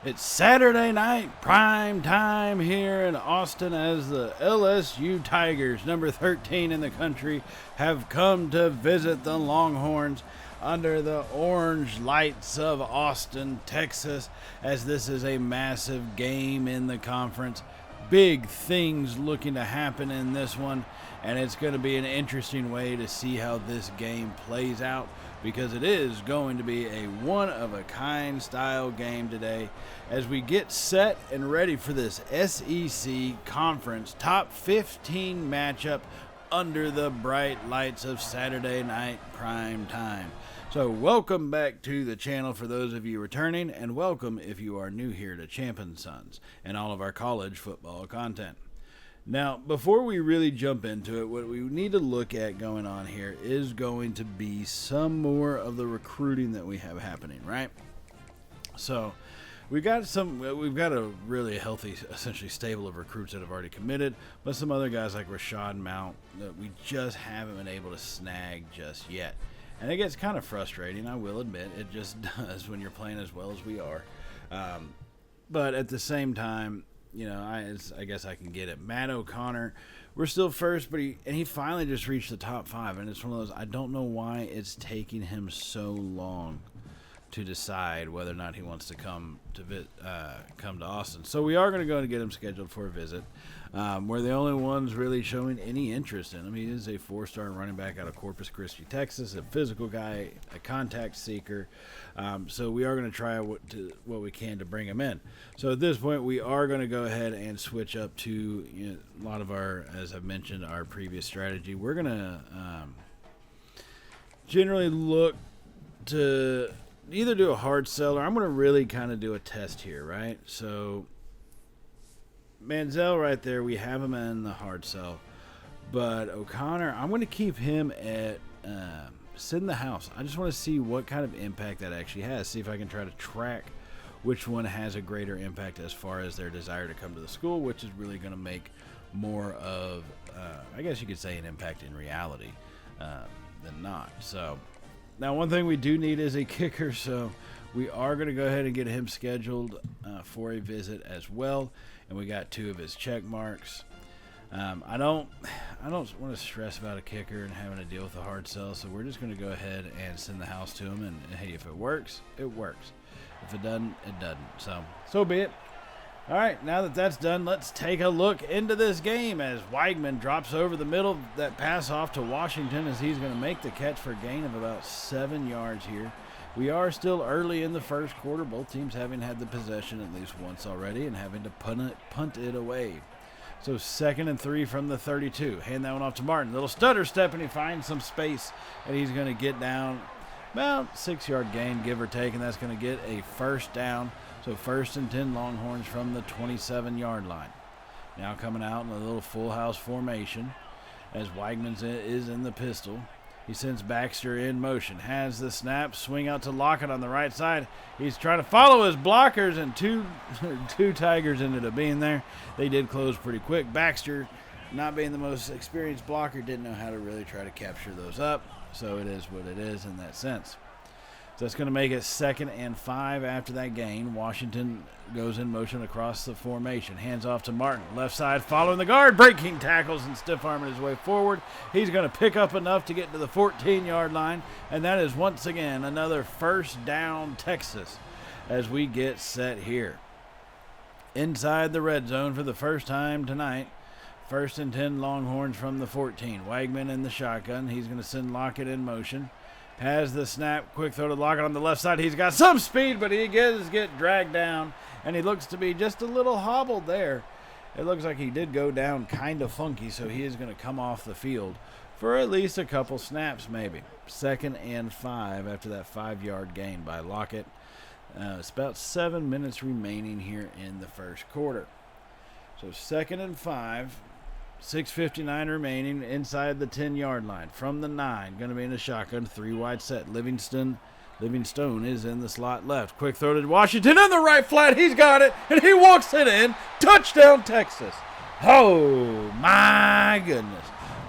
It's Saturday night, prime time here in Austin as the LSU Tigers, number 13 in the country, have come to visit the Longhorns under the orange lights of Austin, Texas, as this is a massive game in the conference. Big things looking to happen in this one, and it's going to be an interesting way to see how this game plays out, because it is going to be a one-of-a-kind style game today as we get set and ready for this SEC Conference Top 15 matchup under the bright lights of Saturday night prime time. So welcome back to the channel for those of you returning, and welcome if you are new here to Champion Sons and all of our college football content. Now, before we really jump into it, what we need to look at going on here is going to be some more of the recruiting that we have happening, right? So we've got a really healthy, essentially stable of recruits that have already committed, but some other guys like Rashad Mount that we just haven't been able to snag just yet. And it gets kind of frustrating, I will admit. It just does when you're playing as well as we are. But at the same time, you know, I guess I can get it. Matt O'Connor, we're still first, but he finally just reached the top 5, and it's one of those, I don't know why it's taking him so long to decide whether or not he wants to come to Austin. So we are going to go and get him scheduled for a visit. We're the only ones really showing any interest in him. He is a 4-star running back out of Corpus Christi, Texas, a physical guy, a contact seeker. So we are going to try what we can to bring him in. So at this point, we are going to go ahead and switch up to a lot of our, as I've mentioned, our previous strategy. We're going to generally look to either do a hard sell, or I'm going to really kind of do a test here, right? So Manziel right there, we have him in the hard sell, but O'Connor, I'm going to keep him at sit in the house. I just want to see what kind of impact that actually has, see if I can try to track which one has a greater impact as far as their desire to come to the school, which is really going to make more of, I guess you could say, an impact in reality than not. So now, one thing we do need is a kicker, so we are going to go ahead and get him scheduled for a visit as well. And we got 2 of his check marks. I don't want to stress about a kicker and having to deal with a hard sell, so we're just going to go ahead and send the house to him. And hey, if it works, it works. If it doesn't, it doesn't. So be it. All right, now that that's done, let's take a look into this game as Weigman drops over the middle. That pass off to Washington as he's going to make the catch for a gain of about 7 yards here. We are still early in the first quarter, both teams having had the possession at least once already and having to punt it away. So 2nd and 3 from the 32. Hand that one off to Martin. Little stutter step, and he finds some space, and he's going to get down about 6-yard gain, give or take, and that's going to get a first down. So 1st and 10 Longhorns from the 27-yard line. Now coming out in a little full house formation as Weigman is in the pistol. He sends Baxter in motion, has the snap, swing out to Lockett on the right side. He's trying to follow his blockers, and two Tigers ended up being there. They did close pretty quick. Baxter, not being the most experienced blocker, didn't know how to really try to capture those up. So it is what it is in that sense. So that's going to make it 2nd and 5 after that gain. Washington goes in motion across the formation. Hands off to Martin. Left side following the guard. Breaking tackles and stiff-arming his way forward. He's going to pick up enough to get to the 14-yard line. And that is once again another first down Texas as we get set here. Inside the red zone for the first time tonight. 1st and 10 Longhorns from the 14. Weigman in the shotgun. He's going to send Lockett in motion. Has the snap, quick throw to Lockett on the left side. He's got some speed, but he does get dragged down, and he looks to be just a little hobbled there. It looks like he did go down kind of funky, so he is going to come off the field for at least a couple snaps maybe. 2nd and 5 after that 5-yard gain by Lockett. It's about 7 minutes remaining here in the first quarter. So 2nd and 5. 6:59 remaining inside the 10-yard line. From the 9, going to be in a shotgun, 3 wide set. Livingstone is in the slot left. Quick throw to Washington in the right flat. He's got it, and he walks it in. Touchdown, Texas. Oh, my goodness.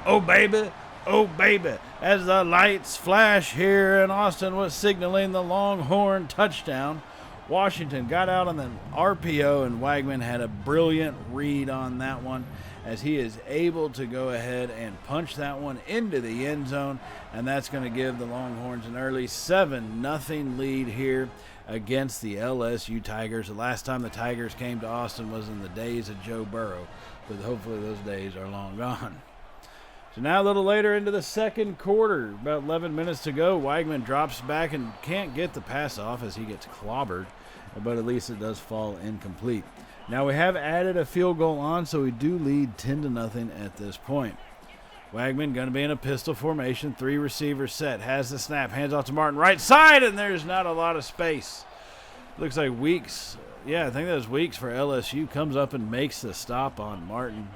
Oh, baby. Oh, baby. As the lights flash here in Austin was signaling the Longhorn touchdown. Washington got out on the RPO, and Wagman had a brilliant read on that one as he is able to go ahead and punch that one into the end zone, and that's going to give the Longhorns an early 7-0 lead here against the LSU Tigers. The last time the Tigers came to Austin was in the days of Joe Burrow, but hopefully those days are long gone. So now a little later into the second quarter, about 11 minutes to go, Wagman drops back and can't get the pass off as he gets clobbered, but at least it does fall incomplete. Now we have added a field goal on, so we do lead 10-0 at this point. Wagman going to be in a pistol formation, 3 receivers set, has the snap, hands off to Martin, right side, and there's not a lot of space. Looks like Weeks, I think that was Weeks for LSU, comes up and makes the stop on Martin.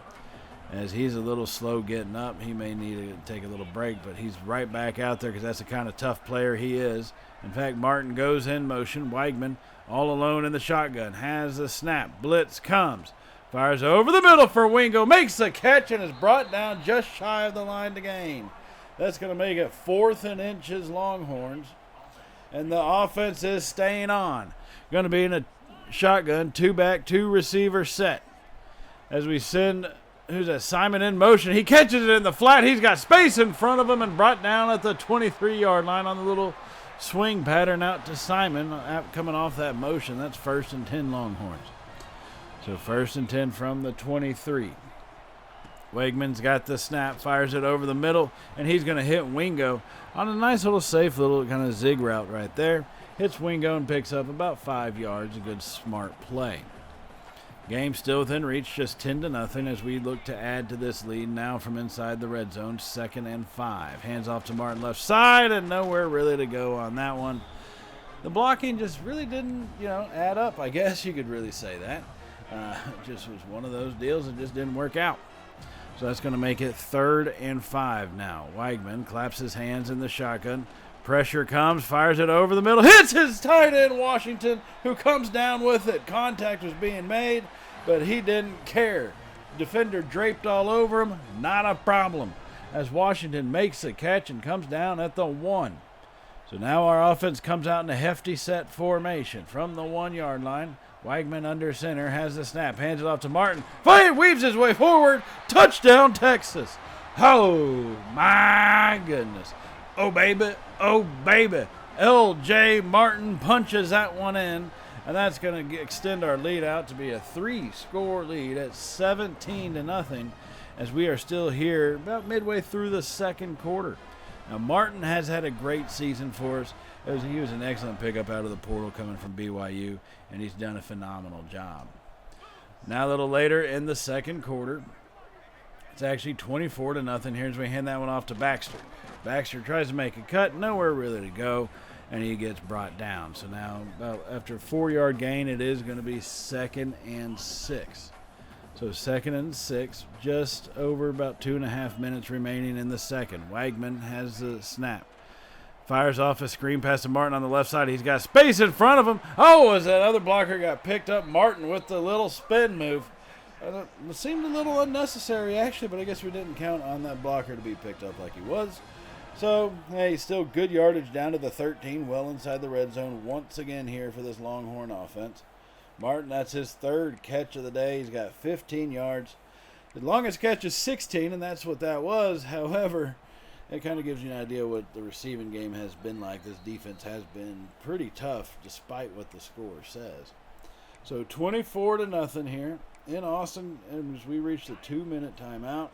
As he's a little slow getting up, he may need to take a little break, but he's right back out there because that's the kind of tough player he is. In fact, Martin goes in motion. Wagman all alone in the shotgun, has the snap. Blitz comes, fires over the middle for Wingo, makes the catch and is brought down just shy of the line to gain. That's going to make it 4th and inches Longhorns, and the offense is staying on. Going to be in a shotgun, 2-back, 2 receiver set. As we send... Who's that? Simon in motion. He catches it in the flat. He's got space in front of him and brought down at the 23-yard line on the little swing pattern out to Simon coming off that motion. That's 1st and 10 Longhorns. So 1st and 10 from the 23. Wegman's got the snap, fires it over the middle, and he's going to hit Wingo on a nice little safe little kind of zig route right there. Hits Wingo and picks up about 5 yards. A good smart play. Game still within reach, just 10-0 as we look to add to this lead now from inside the red zone, 2nd and 5. Hands off to Martin left side and nowhere really to go on that one. The blocking just really didn't, add up. I guess you could really say that. It just was one of those deals that just didn't work out. So that's going to make it 3rd and 5 now. Wagman claps his hands in the shotgun. Pressure comes, fires it over the middle, hits his tight end Washington, who comes down with it. Contact was being made, but he didn't care. Defender draped all over him, not a problem, as Washington makes the catch and comes down at the 1. So now our offense comes out in a hefty set formation from the 1-yard line. Wagman under center, has the snap, hands it off to Martin. Weaves his way forward. Touchdown, Texas. Oh, my goodness. Oh, baby. Oh, baby. L.J. Martin punches that one in, and that's going to extend our lead out to be a 3-score lead at 17-0 as we are still here about midway through the second quarter. Now, Martin has had a great season for us. He was an excellent pickup out of the portal coming from BYU, and he's done a phenomenal job. Now, a little later in the second quarter, it's actually 24-0 here as we hand that one off to Baxter. Baxter tries to make a cut, nowhere really to go, and he gets brought down. So now, after a 4-yard gain, it is going to be 2nd and 6. So 2nd and 6, just over about 2.5 minutes remaining in the second. Wagman has the snap. Fires off a screen pass to Martin on the left side. He's got space in front of him. Oh, as that other blocker got picked up, Martin with the little spin move. It seemed a little unnecessary, actually, but I guess we didn't count on that blocker to be picked up like he was. So, hey, still good yardage down to the 13, well inside the red zone once again here for this Longhorn offense. Martin, that's his 3rd catch of the day. He's got 15 yards. The longest catch is 16, and that's what that was. However, it kind of gives you an idea what the receiving game has been like. This defense has been pretty tough despite what the score says. So 24-0 here in Austin as we reach the 2-minute timeout.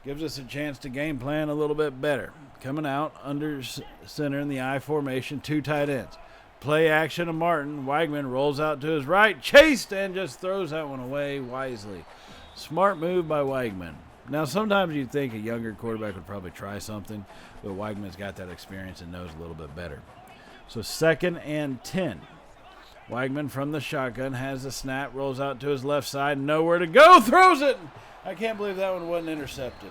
Gives us a chance to game plan a little bit better. Coming out under center in the I formation, 2 tight ends. Play action of Martin. Wagman rolls out to his right, chased, and just throws that one away wisely. Smart move by Wagman. Now, sometimes you'd think a younger quarterback would probably try something, but Wagman's got that experience and knows a little bit better. So 2nd and 10. Wagman from the shotgun has the snap, rolls out to his left side, nowhere to go, throws it. I can't believe that one wasn't intercepted.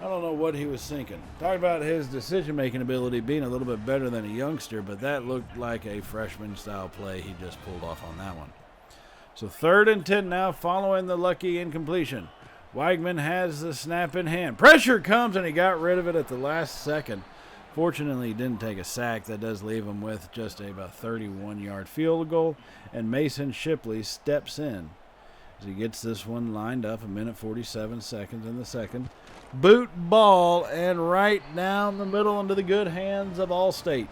I don't know what he was thinking. Talk about his decision-making ability being a little bit better than a youngster, but that looked like a freshman-style play he just pulled off on that one. So 3rd and 10 now following the lucky incompletion. Wagman has the snap in hand. Pressure comes, and he got rid of it at the last second. Fortunately, he didn't take a sack. That does leave him with just about 31-yard field goal. And Mason Shipley steps in as he gets this one lined up. 1:47 in the second. Boot ball and right down the middle into the good hands of Allstate,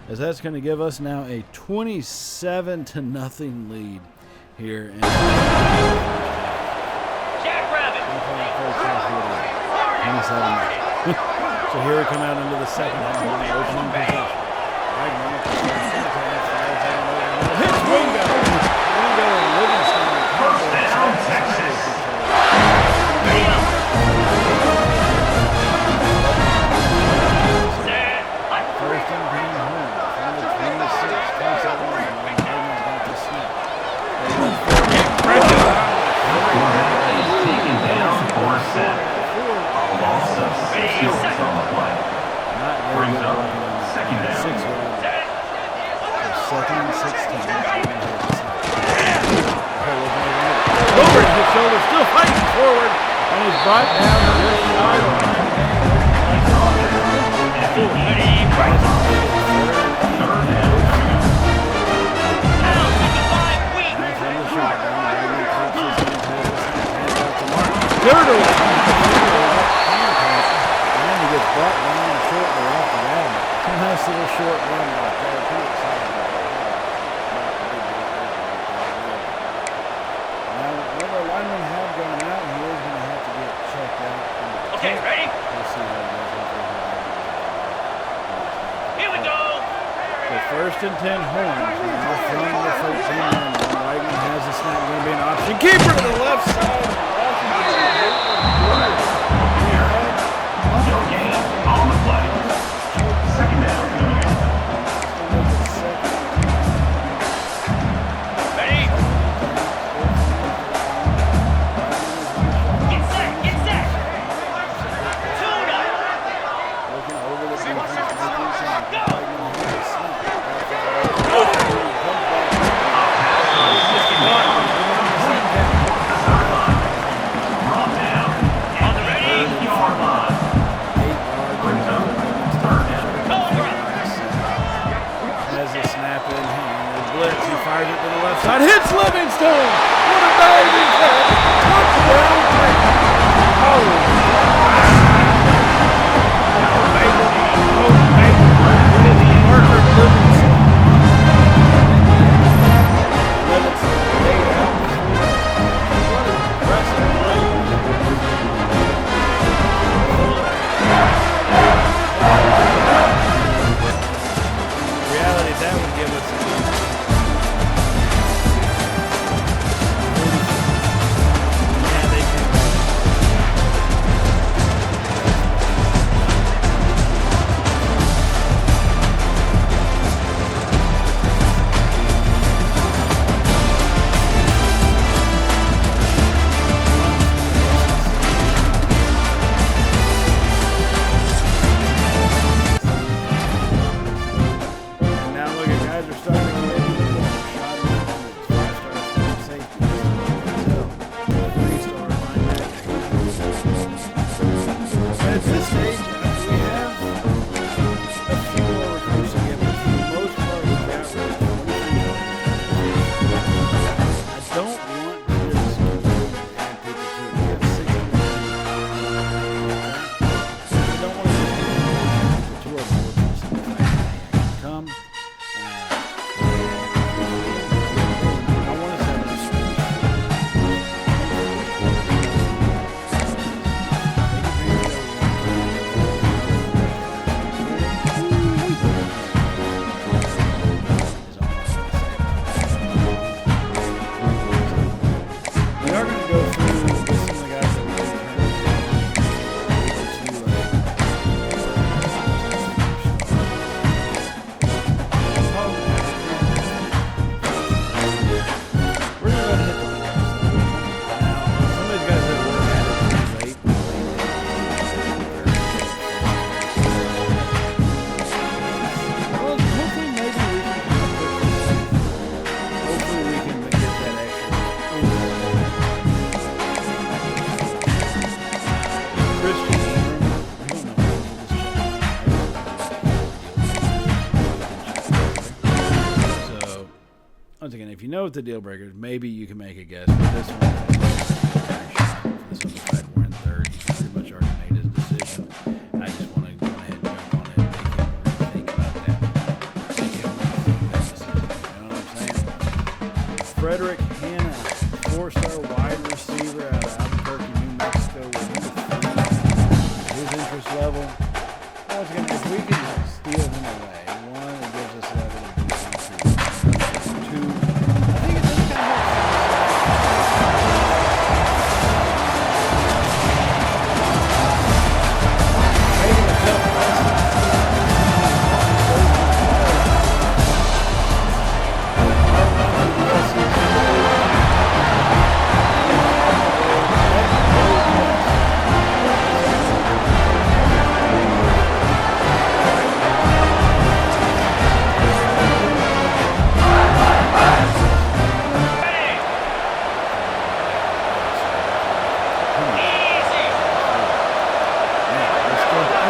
as that's going to give us now a 27-0 lead here. Jackrabbit. 27. So here we come out into the second half. Opening possession. Hits Wingo. Wingo and Livingston. First down, Texas. First and 10 home. From the 26, 27. Hagman's got the snap. Taken down for a set. Loss of 6 yards on the play. Brings up second down. 6 yards. Second and 16. Over his shoulder, still fighting forward, and he's brought down just shy of and then he gets brought down shortly after that. It's a nice little short run right there. Pretty exciting. Now, where the linemen have gone out, he is going to have to get checked out. Okay, ready? We'll see how it goes. Here we go. So first and 10 horns. Now from the 13-man. Wagner has the snap. Going to be an option. Keeper to the left side. On the play. Second down. Ready? Get set. Get set. Tune up. Looking over the fires it to the left side. Hits Livingstone. What a diving catch. Touchdown. Parker Livingston. Livingston laid out. What an impressive play. Reality, that would give us a you know what the deal breaker is, maybe you can make a guess. But this one, the fact we're in third. He's pretty much already made his decision. I just want to go ahead and jump on it and make him rethink about that. Make him rethink that decision. You know what I'm saying? Frederick Hanna, 4-star wide receiver out of Albuquerque, New Mexico, with his interest level. Once again, if we can steal him away, one, it gives us a level of boost. Two, I think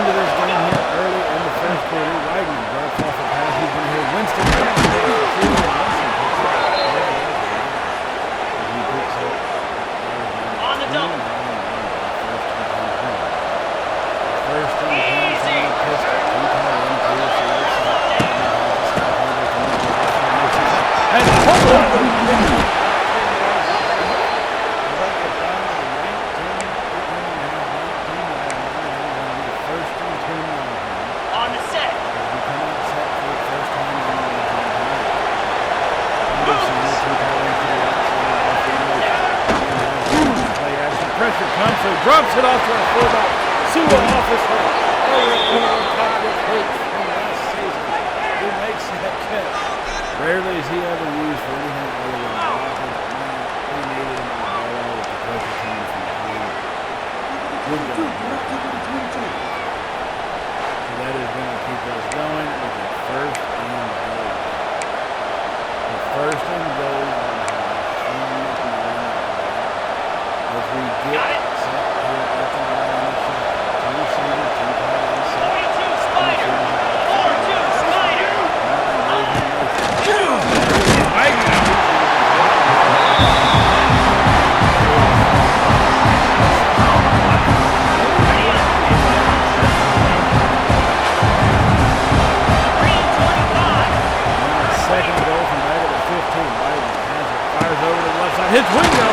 it does kind of make making a tough lesson. Drops it off to our fullback, Sua Officer. He makes that catch. Rarely is he ever used for anything other than blocking, but man, he needed him on the ball with the pressure coming from behind. Good job. So that is going to keep us going with the first and goal. The first and goal as we get his window,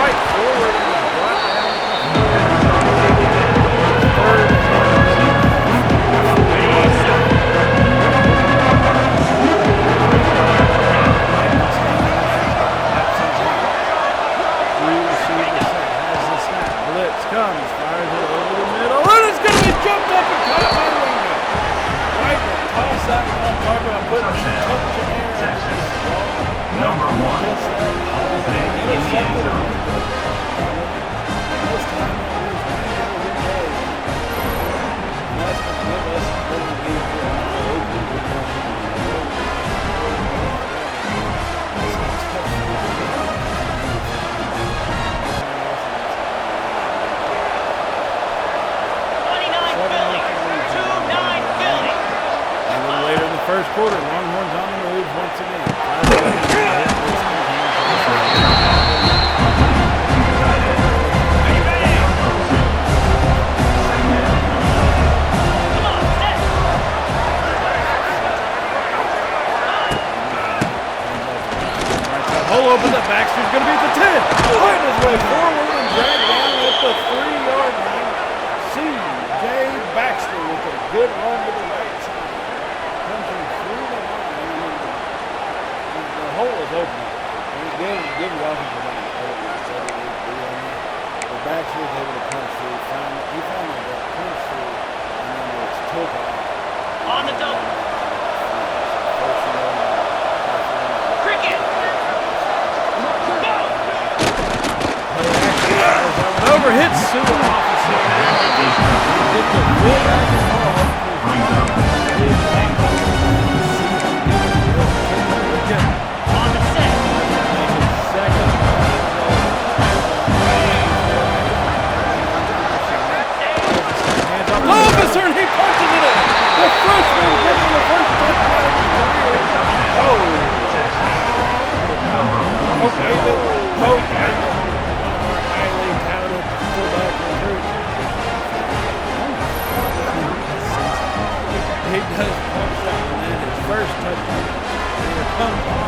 right forward, and brought down. Third. Has the snap. Blitz comes, fires it over the middle, and it's going to be jumped up and caught by Wingo. Right, toss that one, talking about putting some touch in there. Number 1. First quarter, Longhorns on the move once again. Hole open up, Baxter's going to be at the 10. Fighting his way forward and dragged down at the 3-yard line. C.J. Baxter with a good run to the right side. Comes in through the line. The hole is open. Give it off into the the Baxter was able to punch through. He finally got punched through, and then it's took off. On the double. Cricket. Over hits Sua Officer. Get the fullback involved. On the set. Second. Hands off Officer, and he punches it in. The freshman gets the first touchdown of his career. Oh. Pope, one of our highly touted fullback recruits. He does punch that one in his first touchdown. Here comes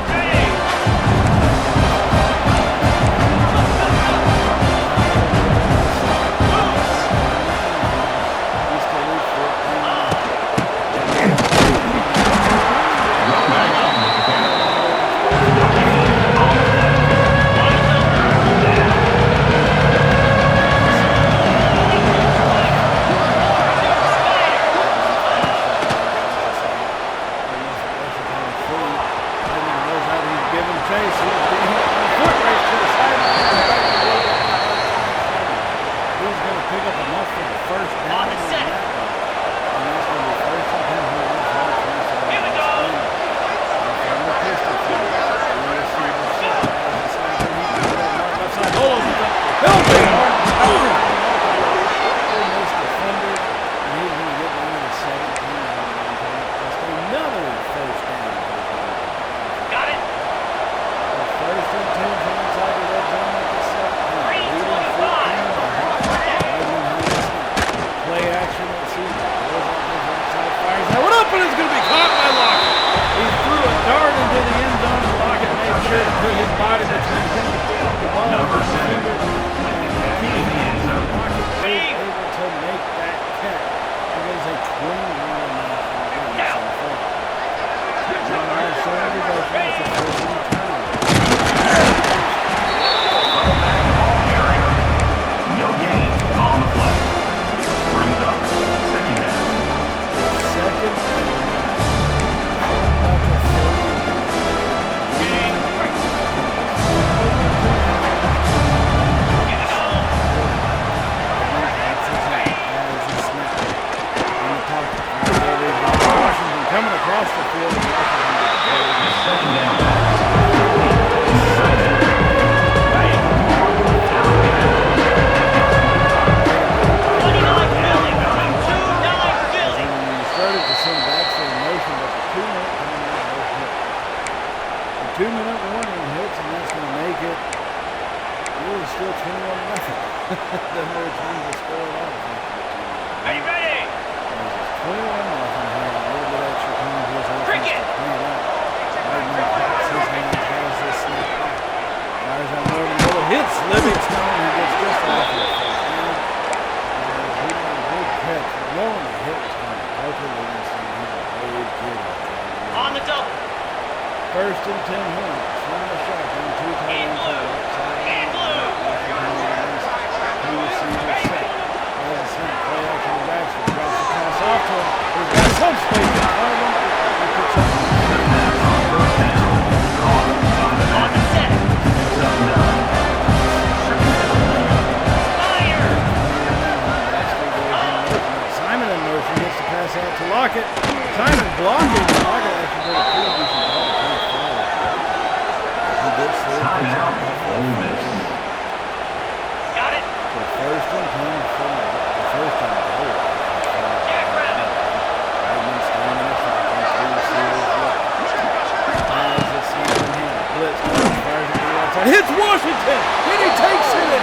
hits Washington, and he takes it in.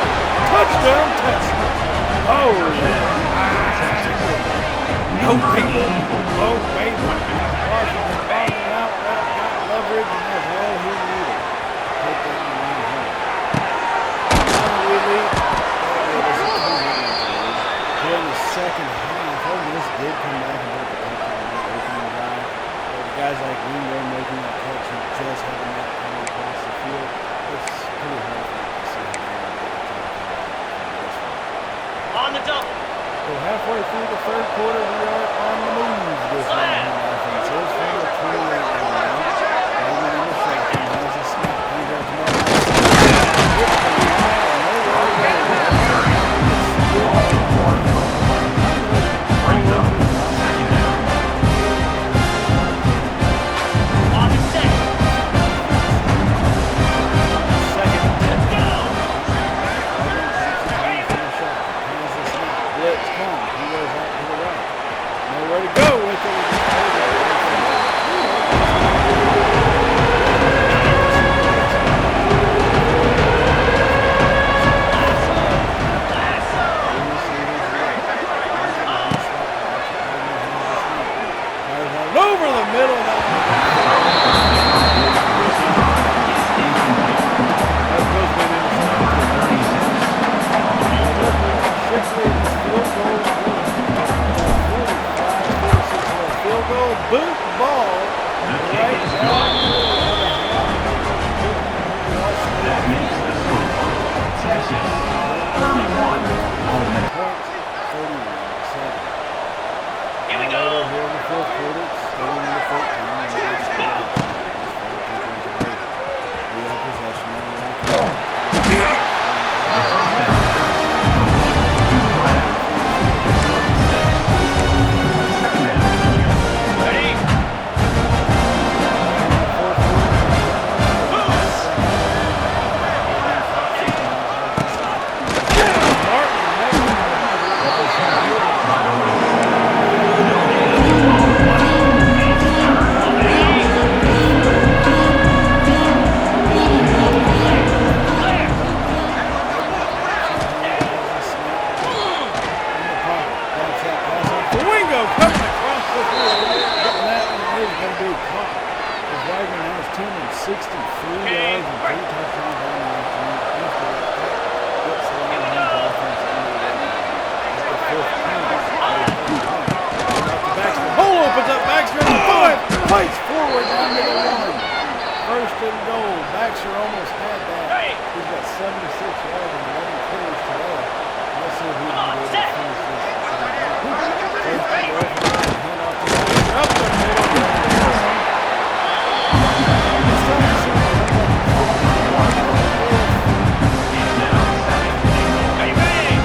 Touchdown, Texas. Oh, no people. Oh, baby. Washington bombing out, got leverage, and that's all he needed. Take that one in home. Finally, we lead. Here in the second half, Ole Miss did come back and put the touchdown on the opening drive. But the guys like Ringo making that catch and just having that coming across the field. It's pretty hard to see how they're going to get the this one. On the double. So halfway through the third quarter, we are on the move this Longhorn offense. It's from the 28 line. Bowman in the second has a snap. Comes out to Martin. Blitz come. He goes out to the right. Nowhere to go with it. Texas 31, Ole Miss. 31-7. Here we Now go. here in the fourth quarter, it's still in the 14. We have possession of the ball. The first down. Two flags. Second down. Ready? Wingo coming across the field. Getting that one is going to be caught. As Wagner now is 263 yards and 3 touchdowns on the afternoon. After that, gets the Longhorns offense into the at the 15. Back to Baxter. Hole opens up. Baxter in the 5. Fights forward down to the 1. First and goal. Baxter almost had that. He's got 76 yards and 11 carries today. Let's see if he can be able to finish this. Up the middle. Are you ready?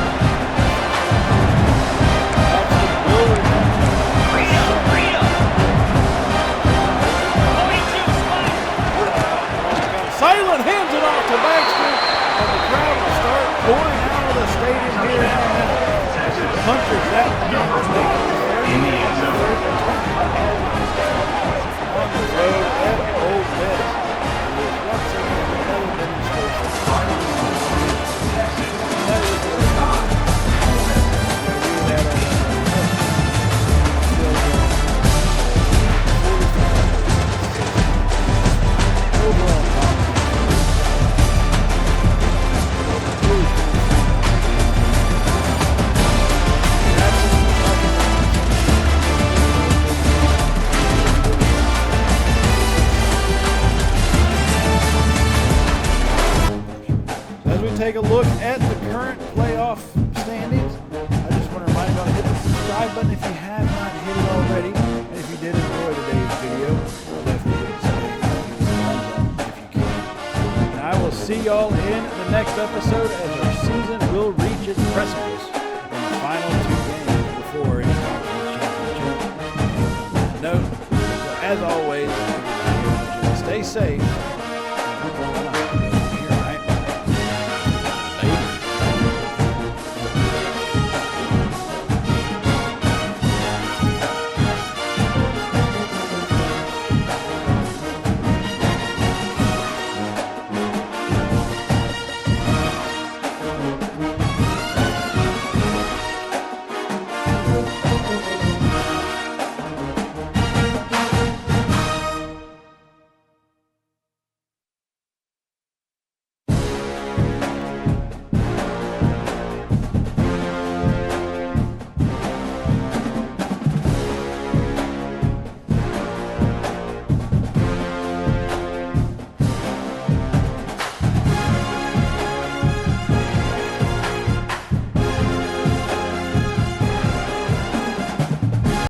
Freedom. 42 spot. Silent hands it off to Baxter, and the crowd will start pouring out of the stadium here in a minute. Punchers that In the end zone. on the road at Ole Miss. And it's once again another demonstration. That is what we had on overall take a look at the current playoff standings. I just want to remind you all to hit the subscribe button if you have not hit it already. And if you did enjoy today's video, definitely hit the thumbs up if you can. And I will see y'all in the next episode as our season will reach its precipice in the final 2 games before any conference championship. And on that note, as always, stay safe.